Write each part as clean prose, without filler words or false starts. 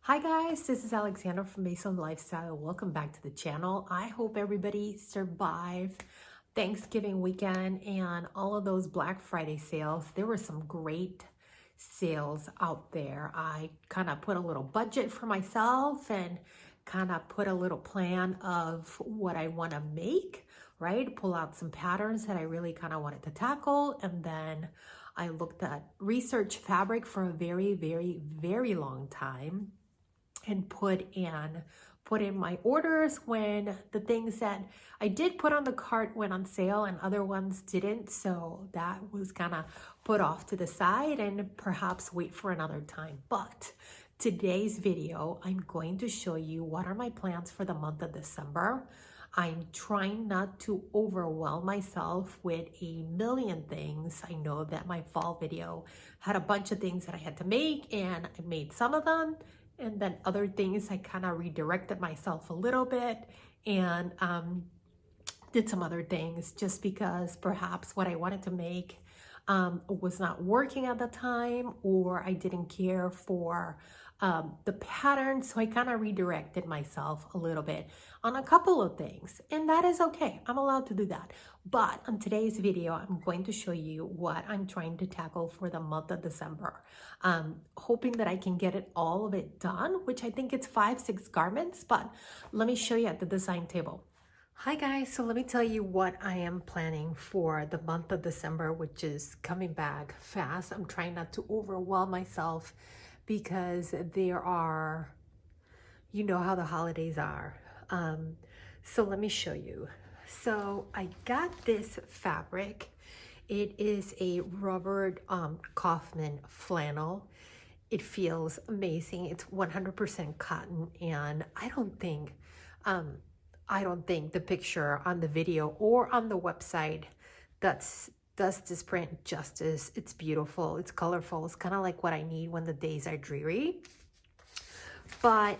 Hi guys, this is Alexandra from Mason Lifestyle. Welcome back to the channel. I hope everybody survived Thanksgiving weekend and all of those Black Friday sales. There were some great sales out there. I kind of put a little budget for myself and kind of put a little plan of what I want to make, right? Pull out some patterns that I really kind of wanted to tackle. And then I looked at research fabric for a very long time and put in my orders when the things that I did put on the cart went on sale and other ones didn't. So that was kind of put off to the side and perhaps wait for another time. But today's video, I'm going to show you what are my plans for the month of December. I'm trying not to overwhelm myself with a million things. I know that my fall video had a bunch of things that I had to make and I made some of them. And then other things, I kind of redirected myself a little bit and did some other things just because perhaps what I wanted to make was not working at the time, or I didn't care for the pattern. So I kind of redirected myself a little bit on a couple of things, and that is okay. I'm allowed to do that. But on today's video, I'm going to show you what I'm trying to tackle for the month of December. Hoping that I can get all of it done, which I think it's 5-6 garments, but let me show you at the design table. Hi guys, so let me tell you what I am planning for the month of December, which is coming back fast. I'm trying not to overwhelm myself because there are, you know how the holidays are. So let me show you. So I got this fabric. It is a rubbered Kaufman flannel. It feels amazing. It's 100% cotton, and I don't think the picture on the video or on the website does this print justice. It's beautiful. It's colorful. It's kind of like what I need when the days are dreary. But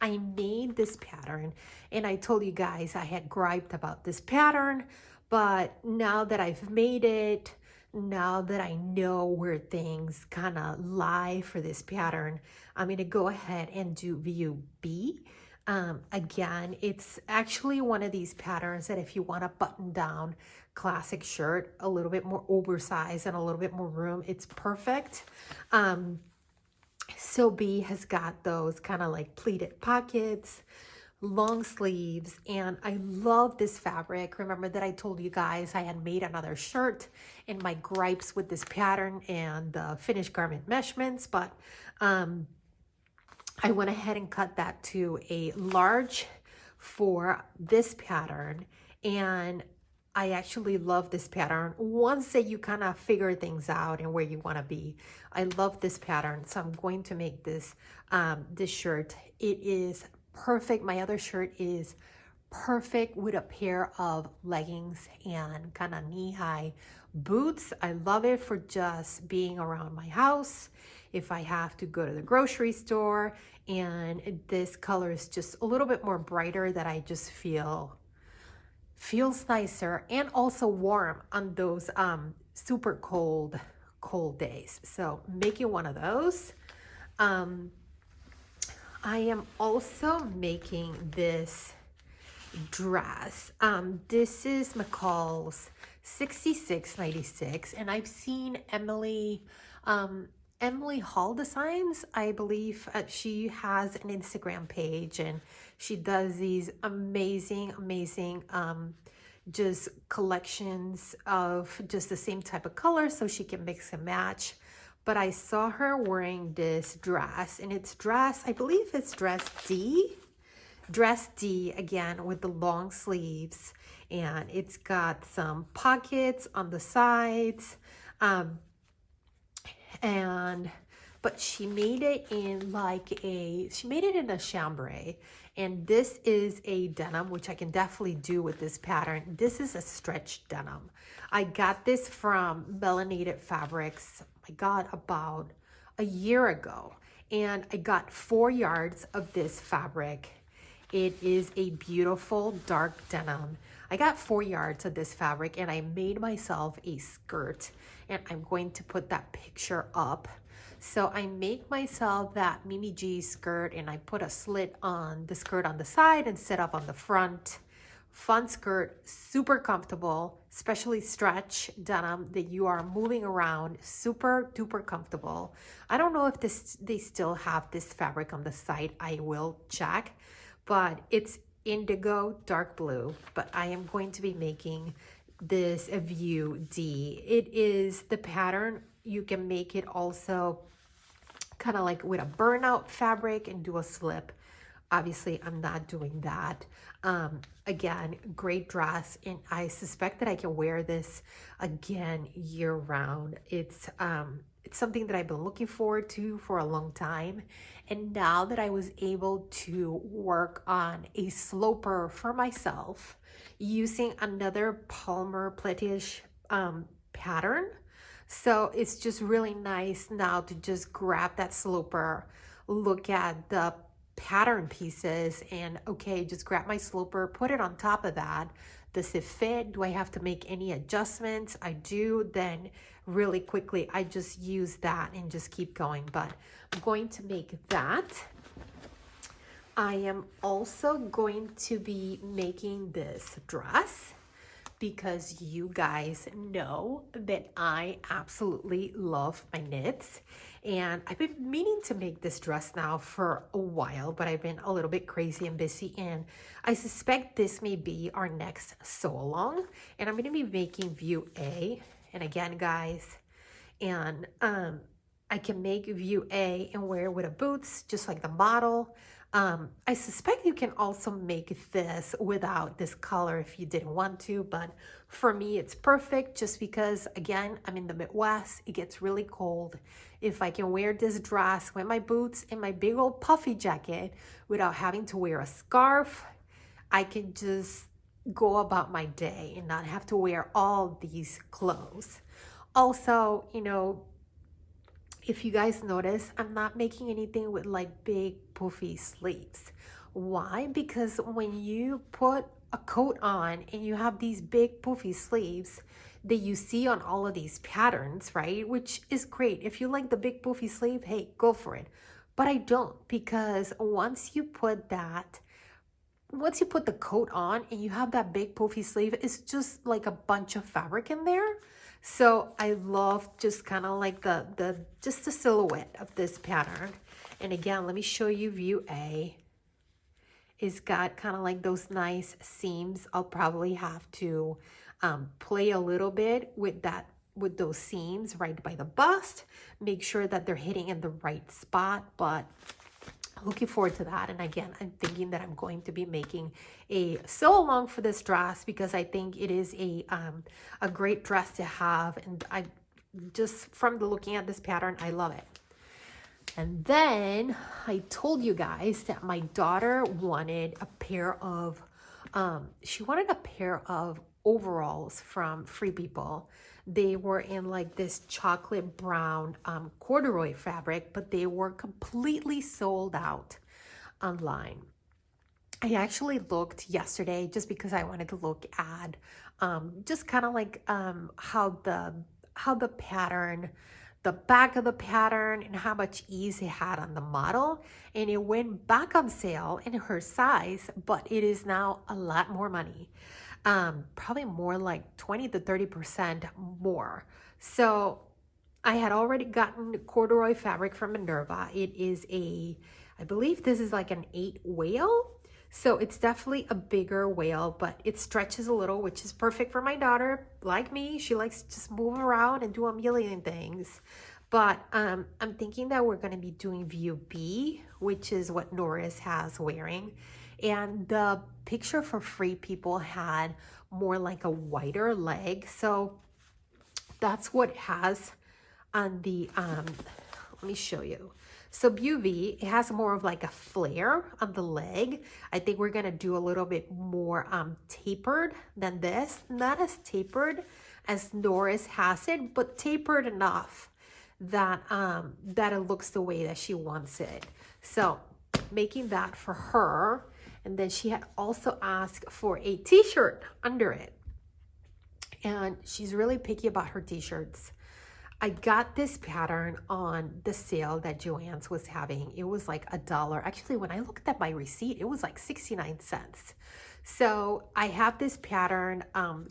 I made this pattern, and I told you guys I had griped about this pattern, but now that I've made it, now that I know where things kind of lie for this pattern, I'm going to go ahead and do view B. Again, it's actually one of these patterns that if you want a button down classic shirt, a little bit more oversized and a little bit more room, it's perfect. So B has got those kind of like pleated pockets, long sleeves, and I love this fabric. Remember that I told you guys I had made another shirt and my gripes with this pattern and the finished garment measurements, but I went ahead and cut that to a large for this pattern, and I actually love this pattern. Once that you kind of figure things out and where you want to be, I love this pattern. So I'm going to make this this shirt. It is perfect. My other shirt is perfect with a pair of leggings and kind of knee-high boots. I love it for just being around my house. If I have to go to the grocery store, and this color is just a little bit more brighter, that I just feels nicer and also warm on those super cold days. So making one of those. I am also making this dress. This is McCalls 6696, and I've seen Emily Hall Designs, I believe. She has an Instagram page, and she does these amazing just collections of just the same type of color, so she can mix and match. But I saw her wearing this dress, and it's dress, I believe it's dress D again, with the long sleeves, and it's got some pockets on the sides. But she made it in a chambray, and this is a denim, which I can definitely do with this pattern. This is a stretch denim. I got this from Melanated Fabrics, my God, about a year ago, and I got 4 yards of this fabric. It is a beautiful dark denim. I got 4 yards of this fabric, and I made myself a skirt, and I'm going to put that picture up So I make myself that Mimi G skirt, and I put a slit on the skirt on the side and set up on the front. Fun skirt, super comfortable, especially stretch denim that you are moving around, super duper comfortable. I don't know if they still have this fabric on the site. I will check, but it's indigo dark blue. But I am going to be making this a view D. It is the pattern. You can make it also kind of like with a burnout fabric and do a slip. Obviously, I'm not doing that. Again, great dress, and I suspect that I can wear this again year round. It's something that I've been looking forward to for a long time, and now that I was able to work on a sloper for myself using another Palmer Pletish pattern, so it's just really nice now to just grab that sloper, look at the pattern pieces, and okay, just grab my sloper, put it on top of that. Does it fit? Do I have to make any adjustments? I do. Then really quickly I just use that and just keep going. But I'm going to make that. I am also going to be making this dress because you guys know that I absolutely love my knits. And I've been meaning to make this dress now for a while, but I've been a little bit crazy and busy. And I suspect this may be our next sew along. And I'm gonna be making view A. And again, guys, and I can make view A and wear it with a boots, just like the model. I suspect you can also make this without this color if you didn't want to, but for me it's perfect just because, again, I'm in the Midwest. It gets really cold. If I can wear this dress with my boots and my big old puffy jacket without having to wear a scarf, I can just go about my day and not have to wear all these clothes. Also, you know, if you guys notice, I'm not making anything with like big puffy sleeves. Why? Because when you put a coat on and you have these big puffy sleeves that you see on all of these patterns, right? Which is great. If you like the big puffy sleeve, hey, go for it. But I don't, because once you put the coat on and you have that big puffy sleeve, it's just like a bunch of fabric in there. So I love just kind of like just the silhouette of this pattern. And again, let me show you view A. It's got kind of like those nice seams. I'll probably have to play a little bit with those seams right by the bust. Make sure that they're hitting in the right spot, but looking forward to that. And again, I'm thinking that I'm going to be making a sew along for this dress because I think it is a great dress to have. And I just, from looking at this pattern, I love it. And then I told you guys that my daughter wanted a pair of, overalls from Free People. They were in like this chocolate brown corduroy fabric, but they were completely sold out online. I actually looked yesterday just because I wanted to look at just kind of like how the pattern, the back of the pattern, and how much ease it had on the model. And it went back on sale in her size, but it is now a lot more money. Probably more like 20 to 30% more. So I had already gotten corduroy fabric from Minerva. It is I believe this is like an 8 wale. So it's definitely a bigger wale, but it stretches a little, which is perfect for my daughter. Like me, she likes to just move around and do a million things. But I'm thinking that we're going to be doing view B, which is what Norris has wearing. And the picture for Free People had more like a wider leg. So that's what it has on the, let me show you. So view V, it has more of like a flare on the leg. I think we're gonna do a little bit more tapered than this. Not as tapered as Norris has it, but tapered enough that, that it looks the way that she wants it. So making that for her. And then she had also asked for a t-shirt under it. And she's really picky about her t-shirts. I got this pattern on the sale that Joann's was having. It was like $1. Actually, when I looked at my receipt, it was like 69 cents. So I have this pattern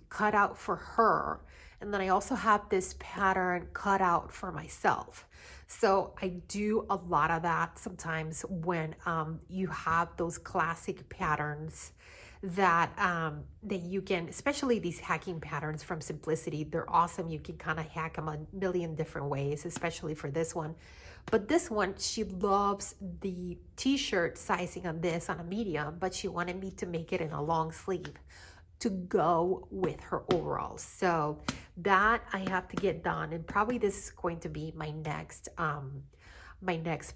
cut out for her. And then I also have this pattern cut out for myself. So I do a lot of that sometimes when you have those classic patterns that that you can, especially these hacking patterns from Simplicity, they're awesome. You can kind of hack them a million different ways, especially for this one. But this one, she loves the t-shirt sizing on this on a medium, but she wanted me to make it in a long sleeve to go with her overalls. So that I have to get done, and probably this is going to be my next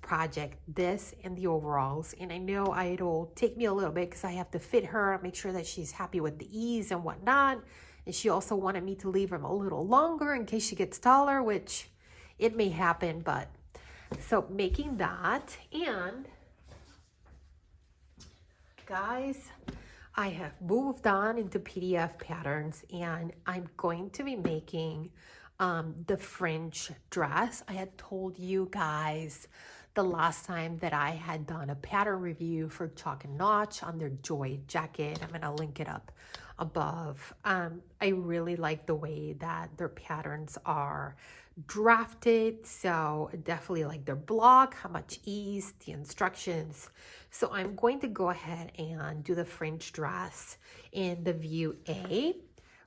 project, this and the overalls. And I know it'll take me a little bit because I have to fit her, make sure that she's happy with the ease and whatnot. And she also wanted me to leave them a little longer in case she gets taller, which it may happen. But so making that, and guys, I have moved on into PDF patterns, and I'm going to be making the fringe dress. I had told you guys the last time that I had done a pattern review for Chalk and Notch on their Joy jacket. I'm gonna link it up above. I really like the way that their patterns are drafted, so definitely like their block, how much ease, the instructions. So I'm going to go ahead and do the fringe dress in the view A,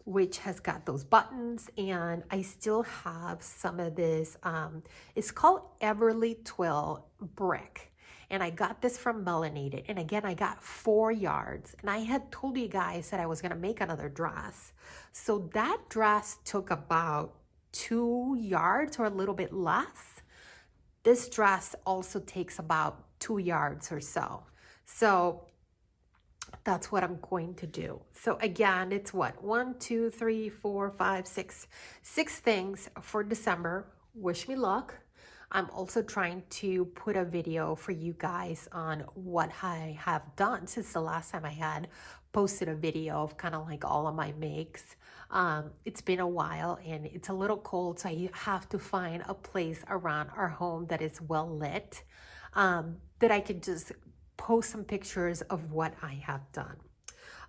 which has got those buttons, and I still have some of this, it's called Everly Twill Brick, and I got this from Melanated, and again, I got 4 yards, and I had told you guys that I was gonna make another dress. So that dress took about 2 yards or a little bit less. This dress also takes about 2 yards or so. So that's what I'm going to do. So again, it's what, 1, 2, 3, 4, 5, 6 things for December. Wish me luck. I'm also trying to put a video for you guys on what I have done since the last time I had posted a video of kind of like all of my makes. It's been a while and it's a little cold, so I have to find a place around our home that is well lit, that I can just post some pictures of what I have done.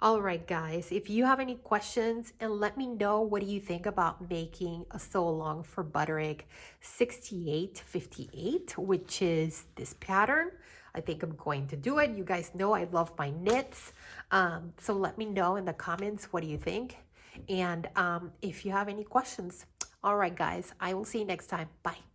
All right, guys, if you have any questions, and let me know, what do you think about making a sew along for Butterick 6858, which is this pattern. I think I'm going to do it. You guys know I love my knits. So let me know in the comments, what do you think? And if you have any questions. All right, guys, I will see you next time. Bye.